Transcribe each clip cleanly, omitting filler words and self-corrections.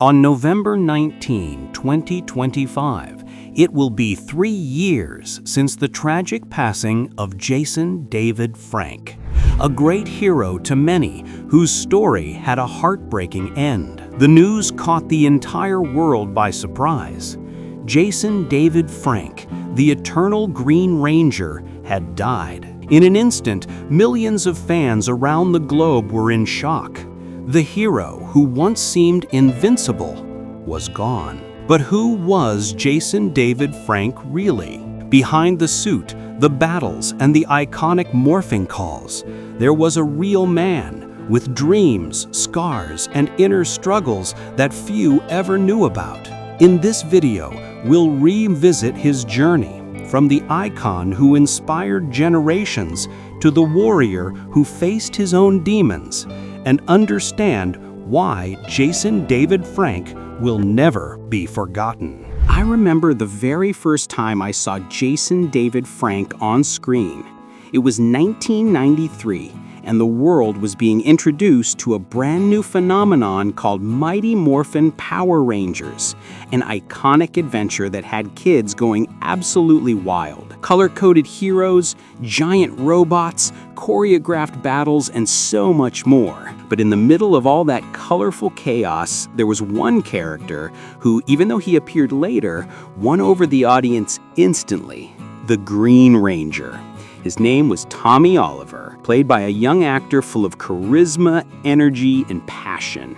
On November 19, 2025, it will be 3 years since the tragic passing of Jason David Frank, a great hero to many whose story had a heartbreaking end. The news caught the entire world by surprise. Jason David Frank, the eternal Green Ranger, had died. In an instant, millions of fans around the globe were in shock. The hero, who once seemed invincible, was gone. But who was Jason David Frank really? Behind the suit, the battles, and the iconic morphing calls, there was a real man with dreams, scars, and inner struggles that few ever knew about. In this video, we'll revisit his journey, from the icon who inspired generations to the warrior who faced his own demons, and understand why Jason David Frank will never be forgotten. I remember the very first time I saw Jason David Frank on screen. It was 1993, and the world was being introduced to a brand new phenomenon called Mighty Morphin Power Rangers, an iconic adventure that had kids going absolutely wild. Color-coded heroes, giant robots, choreographed battles, and so much more. But in the middle of all that colorful chaos, there was one character who, even though he appeared later, won over the audience instantly: the Green Ranger. His name was Tommy Oliver, played by a young actor full of charisma, energy, and passion.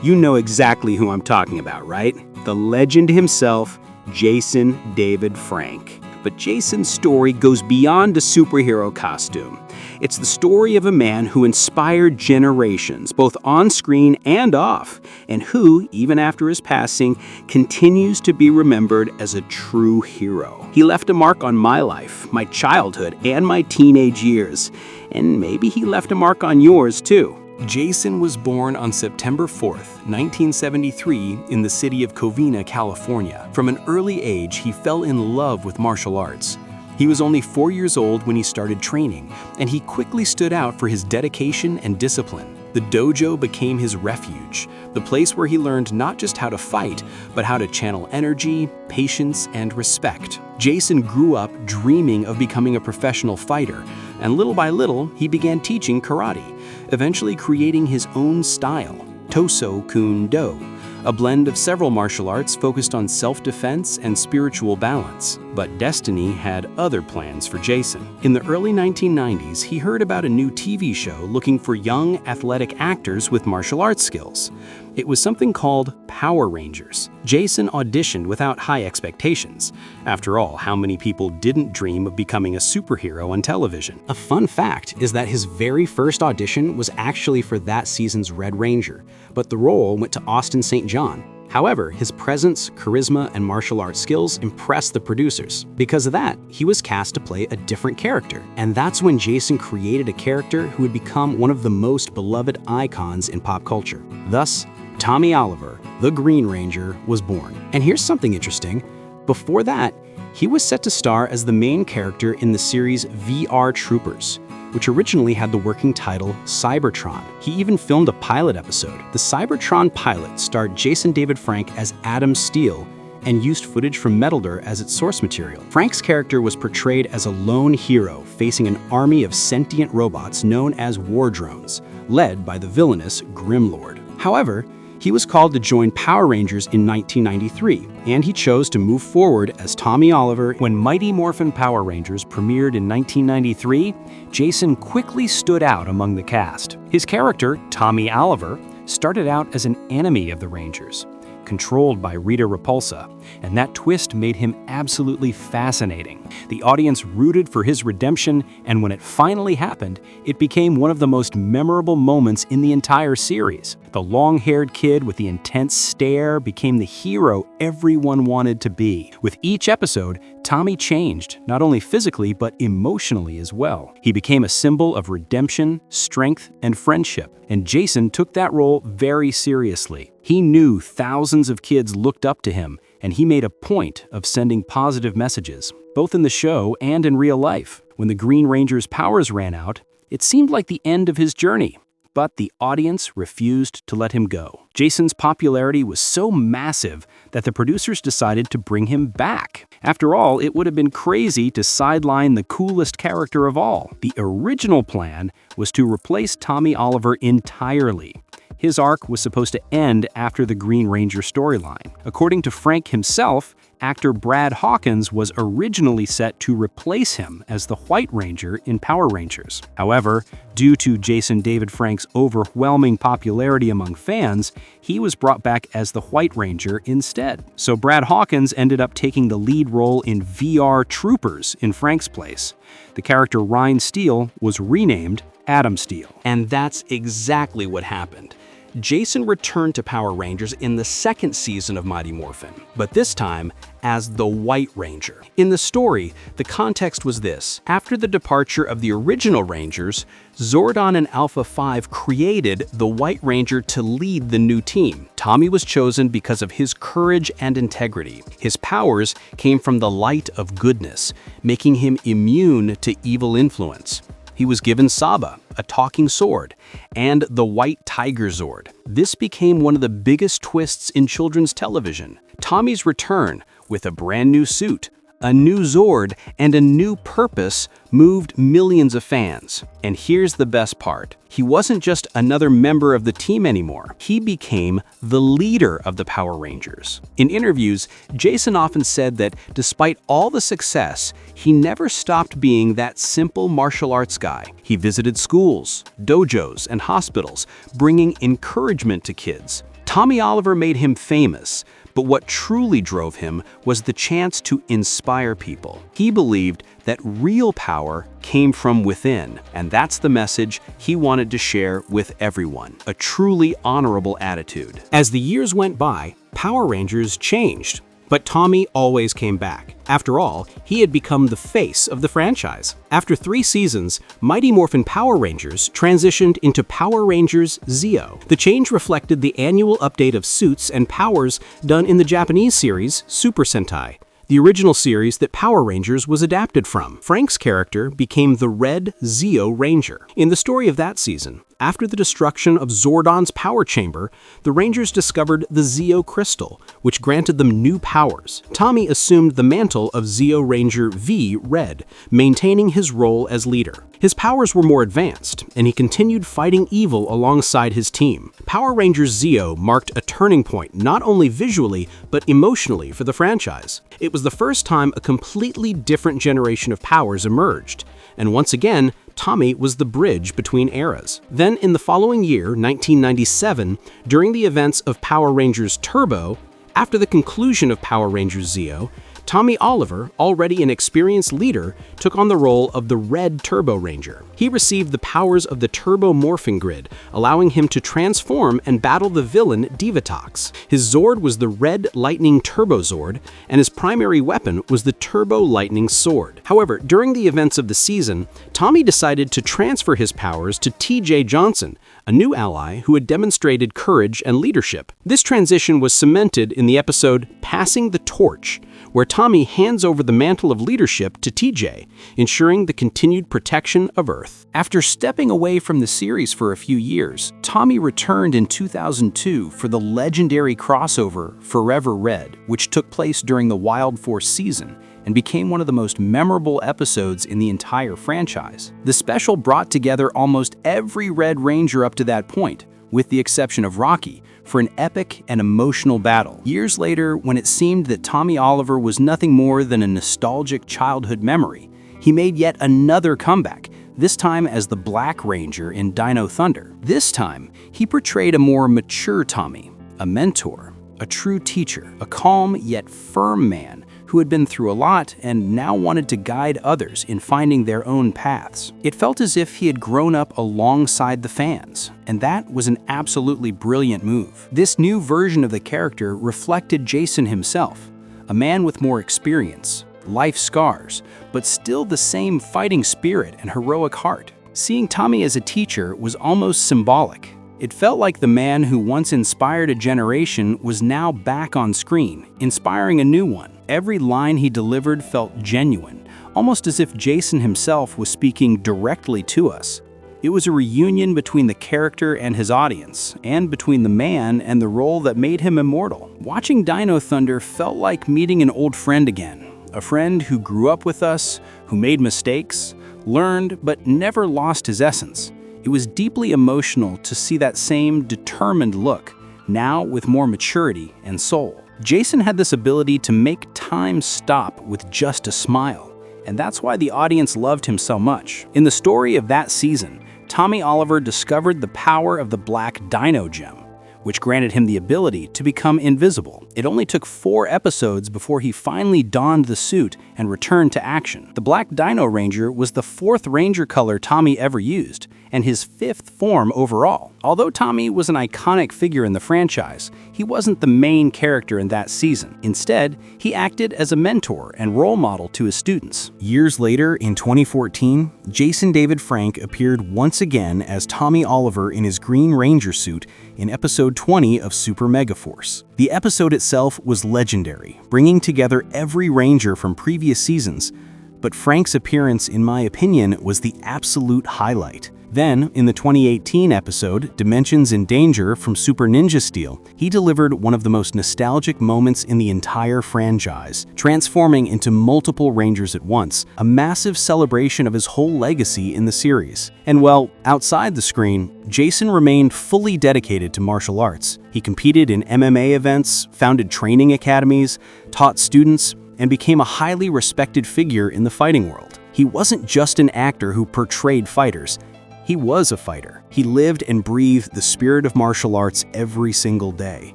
You know exactly who I'm talking about, right? The legend himself, Jason David Frank. But Jason's story goes beyond a superhero costume. It's the story of a man who inspired generations, both on screen and off, and who, even after his passing, continues to be remembered as a true hero. He left a mark on my life, my childhood, and my teenage years. And maybe he left a mark on yours, too. Jason was born on September 4th, 1973, in the city of Covina, California. From an early age, he fell in love with martial arts. He was only 4 years old when he started training, and he quickly stood out for his dedication and discipline. The dojo became his refuge, the place where he learned not just how to fight, but how to channel energy, patience, and respect. Jason grew up dreaming of becoming a professional fighter, and little by little, he began teaching karate, eventually creating his own style, Toso Kun Do, a blend of several martial arts focused on self-defense and spiritual balance. But destiny had other plans for Jason. In the early 1990s, he heard about a new TV show looking for young, athletic actors with martial arts skills. It was something called Power Rangers. Jason auditioned without high expectations. After all, how many people didn't dream of becoming a superhero on television? A fun fact is that his very first audition was actually for that season's Red Ranger, but the role went to Austin St. John. However, his presence, charisma, and martial arts skills impressed the producers. Because of that, he was cast to play a different character. And that's when Jason created a character who would become one of the most beloved icons in pop culture. Thus, Tommy Oliver, the Green Ranger, was born. And here's something interesting. Before that, he was set to star as the main character in the series VR Troopers, which originally had the working title Cybertron. He even filmed a pilot episode. The Cybertron pilot starred Jason David Frank as Adam Steele and used footage from Metal Gear as its source material. Frank's character was portrayed as a lone hero facing an army of sentient robots known as war drones, led by the villainous Grimlord. However, he was called to join Power Rangers in 1993, and he chose to move forward as Tommy Oliver. When Mighty Morphin Power Rangers premiered in 1993, Jason quickly stood out among the cast. His character, Tommy Oliver, started out as an enemy of the Rangers, controlled by Rita Repulsa, and that twist made him absolutely fascinating. The audience rooted for his redemption, and when it finally happened, it became one of the most memorable moments in the entire series. The long-haired kid with the intense stare became the hero everyone wanted to be. With each episode, Tommy changed, not only physically but emotionally as well. He became a symbol of redemption, strength, and friendship, and Jason took that role very seriously. He knew thousands of kids looked up to him, and he made a point of sending positive messages, both in the show and in real life. When the Green Ranger's powers ran out, it seemed like the end of his journey. but the audience refused to let him go. Jason's popularity was so massive that the producers decided to bring him back. After all, it would have been crazy to sideline the coolest character of all. The original plan was to replace Tommy Oliver entirely. His arc was supposed to end after the Green Ranger storyline. According to Frank himself, actor Brad Hawkins was originally set to replace him as the White Ranger in Power Rangers. However, due to Jason David Frank's overwhelming popularity among fans, he was brought back as the White Ranger instead. So Brad Hawkins ended up taking the lead role in VR Troopers in Frank's place. The character Ryan Steele was renamed Adam Steele. And that's exactly what happened. Jason returned to Power Rangers in the second season of Mighty Morphin, but this time as the White Ranger. In the story, the context was this. After the departure of the original Rangers, Zordon and Alpha 5 created the White Ranger to lead the new team. Tommy was chosen because of his courage and integrity. His powers came from the light of goodness, making him immune to evil influence. He was given Saba, a talking sword, and the White Tiger Zord. This became one of the biggest twists in children's television. Tommy's return, with a brand new suit, a new Zord, and a new purpose, moved millions of fans. And here's the best part. He wasn't just another member of the team anymore. He became the leader of the Power Rangers. In interviews, Jason often said that despite all the success, he never stopped being that simple martial arts guy. He visited schools, dojos, and hospitals, bringing encouragement to kids. Tommy Oliver made him famous, but what truly drove him was the chance to inspire people. He believed that real power came from within, and that's the message he wanted to share with everyone, a truly honorable attitude. As the years went by, Power Rangers changed, but Tommy always came back. After all, he had become the face of the franchise. After 3 seasons, Mighty Morphin Power Rangers transitioned into Power Rangers Zeo. The change reflected the annual update of suits and powers done in the Japanese series Super Sentai, the original series that Power Rangers was adapted from. Frank's character became the Red Zeo Ranger. In the story of that season, after the destruction of Zordon's power chamber, the Rangers discovered the Zeo Crystal, which granted them new powers. Tommy assumed the mantle of Zeo Ranger V Red, maintaining his role as leader. His powers were more advanced, and he continued fighting evil alongside his team. Power Rangers Zeo marked a turning point not only visually, but emotionally for the franchise. It was the first time a completely different generation of powers emerged, and once again, Tommy was the bridge between eras. Then in the following year, 1997, during the events of Power Rangers Turbo, after the conclusion of Power Rangers Zeo, Tommy Oliver, already an experienced leader, took on the role of the Red Turbo Ranger. He received the powers of the Turbo Morphing Grid, allowing him to transform and battle the villain Divatox. His Zord was the Red Lightning Turbo Zord, and his primary weapon was the Turbo Lightning Sword. However, during the events of the season, Tommy decided to transfer his powers to TJ Johnson, a new ally who had demonstrated courage and leadership. This transition was cemented in the episode Passing the Torch, where Tommy hands over the mantle of leadership to TJ, ensuring the continued protection of Earth. After stepping away from the series for a few years, Tommy returned in 2002 for the legendary crossover Forever Red, which took place during the Wild Force season and became one of the most memorable episodes in the entire franchise. The special brought together almost every Red Ranger up to that point, with the exception of Rocky, for an epic and emotional battle. Years later, when it seemed that Tommy Oliver was nothing more than a nostalgic childhood memory, he made yet another comeback, this time as the Black Ranger in Dino Thunder. This time, he portrayed a more mature Tommy, a mentor, a true teacher, a calm yet firm man who had been through a lot and now wanted to guide others in finding their own paths. It felt as if he had grown up alongside the fans, and that was an absolutely brilliant move. This new version of the character reflected Jason himself, a man with more experience, life scars, but still the same fighting spirit and heroic heart. Seeing Tommy as a teacher was almost symbolic. It felt like the man who once inspired a generation was now back on screen, inspiring a new one. Every line he delivered felt genuine, almost as if Jason himself was speaking directly to us. It It was a reunion between the character and his audience, and between the man and the role that made him immortal. Watching Dino Thunder felt like meeting an old friend again, a friend who grew up with us, who made mistakes, learned, but never lost his essence. It was deeply emotional to see that same determined look, now with more maturity and soul. Jason had this ability to make time stop with just a smile, and that's why the audience loved him so much. In the story of that season, Tommy Oliver discovered the power of the Black Dino gem, which granted him the ability to become invisible. It only took 4 episodes before he finally donned the suit and returned to action. The Black Dino Ranger was the 4th Ranger color Tommy ever used, and his 5th form overall. Although Tommy was an iconic figure in the franchise, he wasn't the main character in that season. Instead, he acted as a mentor and role model to his students. Years later, in 2014, Jason David Frank appeared once again as Tommy Oliver in his Green Ranger suit in episode 20 of Super Megaforce. The episode itself was legendary, bringing together every Ranger from previous seasons, but Frank's appearance, in my opinion, was the absolute highlight. Then, in the 2018 episode, Dimensions in Danger from Super Ninja Steel, he delivered one of the most nostalgic moments in the entire franchise, transforming into multiple Rangers at once, a massive celebration of his whole legacy in the series. And well, outside the screen, Jason remained fully dedicated to martial arts. He competed in MMA events, founded training academies, taught students, and became a highly respected figure in the fighting world. He wasn't just an actor who portrayed fighters. He was a fighter. He lived and breathed the spirit of martial arts every single day.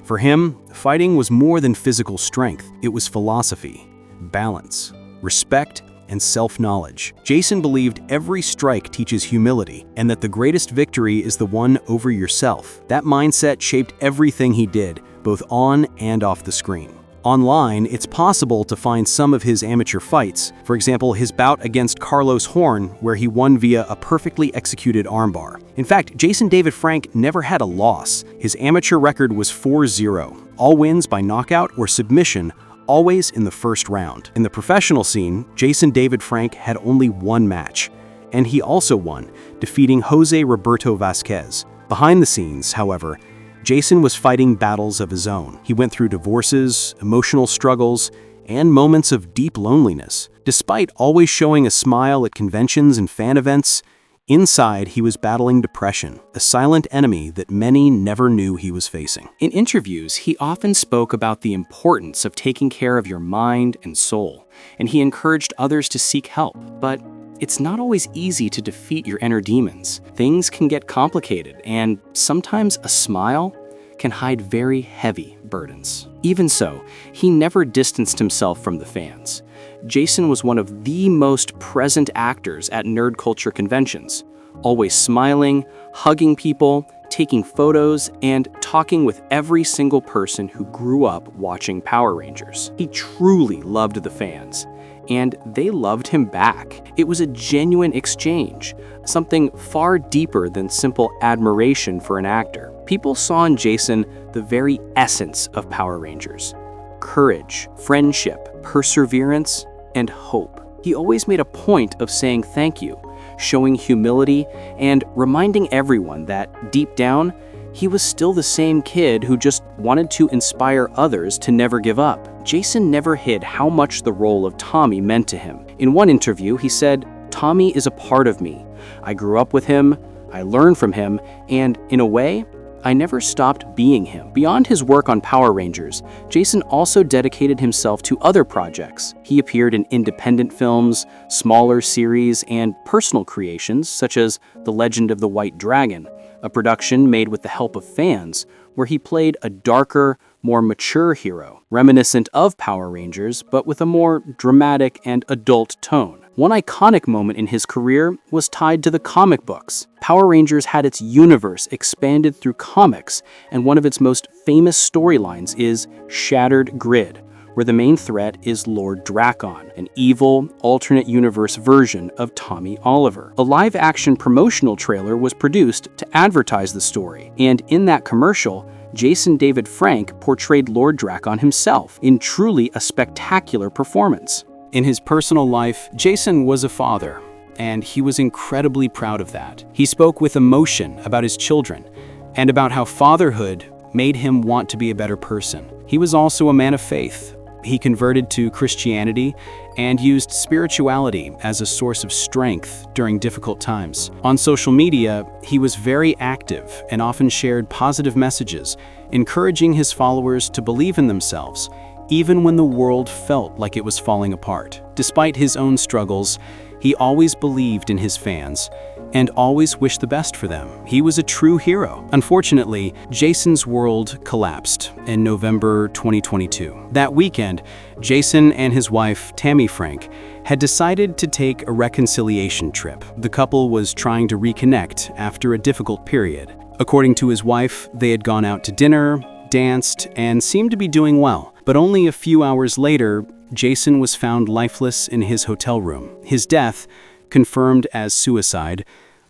For him, fighting was more than physical strength. It was philosophy, balance, respect, and self-knowledge. Jason believed every strike teaches humility, and that the greatest victory is the one over yourself. That mindset shaped everything he did, both on and off the screen. Online, it's possible to find some of his amateur fights, for example, his bout against Carlos Horn, where he won via a perfectly executed armbar. In fact, Jason David Frank never had a loss. His amateur record was 4-0, all wins by knockout or submission, always in the first round. In the professional scene, Jason David Frank had only one match, and he also won, defeating Jose Roberto Vasquez. Behind the scenes, however, Jason was fighting battles of his own. He went through divorces, emotional struggles, and moments of deep loneliness. Despite always showing a smile at conventions and fan events, inside he was battling depression, a silent enemy that many never knew he was facing. In interviews, he often spoke about the importance of taking care of your mind and soul, and he encouraged others to seek help. But it's not always easy to defeat your inner demons. Things can get complicated, and sometimes a smile can hide very heavy burdens. Even so, he never distanced himself from the fans. Jason was one of the most present actors at nerd culture conventions, always smiling, hugging people, taking photos, and talking with every single person who grew up watching Power Rangers. He truly loved the fans, and they loved him back. It was a genuine exchange, something far deeper than simple admiration for an actor. People saw in Jason the very essence of Power Rangers: courage, friendship, perseverance, and hope. He always made a point of saying thank you, showing humility, and reminding everyone that, deep down, he was still the same kid who just wanted to inspire others to never give up. Jason never hid how much the role of Tommy meant to him. In one interview, he said, "Tommy is a part of me. I grew up with him, I learned from him, and in a way, I never stopped being him." Beyond his work on Power Rangers, Jason also dedicated himself to other projects. He appeared in independent films, smaller series, and personal creations such as The Legend of the White Dragon, a production made with the help of fans, where he played a darker, more mature hero, reminiscent of Power Rangers, but with a more dramatic and adult tone. One iconic moment in his career was tied to the comic books. Power Rangers had its universe expanded through comics, and one of its most famous storylines is Shattered Grid, where the main threat is Lord Drakon, an evil, alternate universe version of Tommy Oliver. A live-action promotional trailer was produced to advertise the story, and in that commercial, Jason David Frank portrayed Lord Drakon himself in truly a spectacular performance. In his personal life, Jason was a father, and he was incredibly proud of that. He spoke with emotion about his children and about how fatherhood made him want to be a better person. He was also a man of faith. He converted to Christianity and used spirituality as a source of strength during difficult times. On social media, he was very active and often shared positive messages, encouraging his followers to believe in themselves, even when the world felt like it was falling apart. Despite his own struggles, he always believed in his fans and always wished the best for them. He was a true hero. Unfortunately, Jason's world collapsed in November 2022. That weekend, Jason and his wife, Tammy Frank, had decided to take a reconciliation trip. The couple was trying to reconnect after a difficult period. According to his wife, they had gone out to dinner, danced, and seemed to be doing well. But only a few hours later, Jason was found lifeless in his hotel room. His death, confirmed as suicide,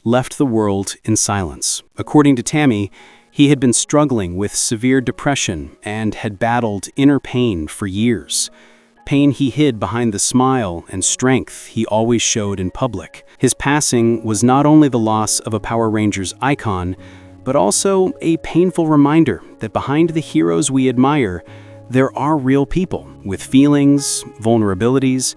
left the world in silence. According to Tammy, he had been struggling with severe depression and had battled inner pain for years. Pain he hid behind the smile and strength he always showed in public. His passing was not only the loss of a Power Rangers icon, but also a painful reminder that behind the heroes we admire, there are real people with feelings, vulnerabilities,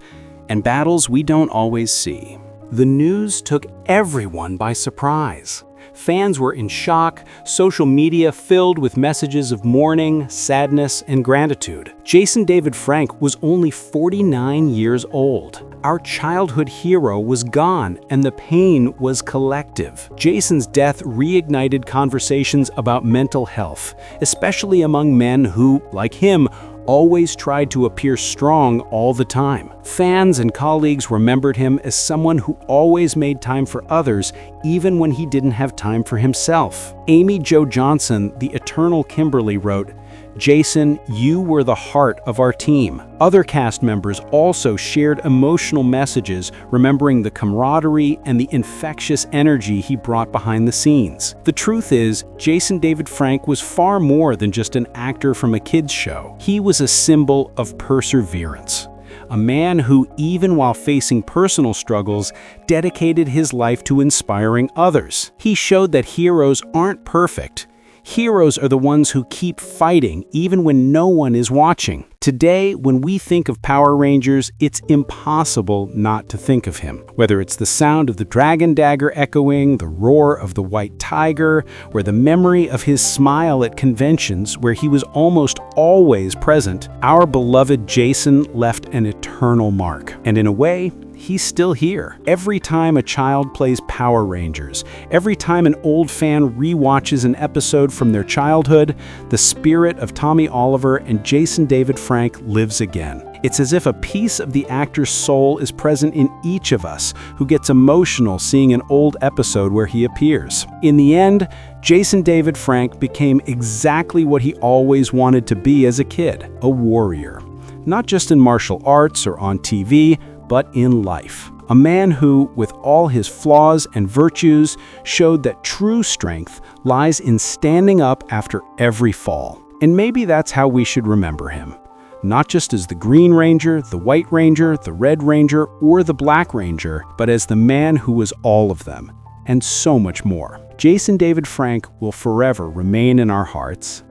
and battles we don't always see. The news took everyone by surprise. Fans were in shock, social media filled with messages of mourning, sadness, and gratitude. Jason David Frank was only 49 years old. Our childhood hero was gone, and the pain was collective. Jason's death reignited conversations about mental health, especially among men who, like him, always tried to appear strong all the time. Fans and colleagues remembered him as someone who always made time for others, even when he didn't have time for himself. Amy Jo Johnson, the eternal Kimberly, wrote, "Jason, you were the heart of our team." Other cast members also shared emotional messages, remembering the camaraderie and the infectious energy he brought behind the scenes. The truth is, Jason David Frank was far more than just an actor from a kids' show. He was a symbol of perseverance. A man who, even while facing personal struggles, dedicated his life to inspiring others. He showed that heroes aren't perfect. Heroes are the ones who keep fighting even when no one is watching. Today, when we think of Power Rangers, it's impossible not to think of him. Whether it's the sound of the dragon dagger echoing, the roar of the white tiger, or the memory of his smile at conventions where he was almost always present, our beloved Jason left an eternal mark. And in a way, he's still here. Every time a child plays Power Rangers, every time an old fan rewatches an episode from their childhood, the spirit of Tommy Oliver and Jason David Frank lives again. It's as if a piece of the actor's soul is present in each of us who gets emotional seeing an old episode where he appears. In the end, Jason David Frank became exactly what he always wanted to be as a kid, a warrior. Not just in martial arts or on TV, but in life. A man who, with all his flaws and virtues, showed that true strength lies in standing up after every fall. And maybe that's how we should remember him. Not just as the Green Ranger, the White Ranger, the Red Ranger, or the Black Ranger, but as the man who was all of them, and so much more. Jason David Frank will forever remain in our hearts,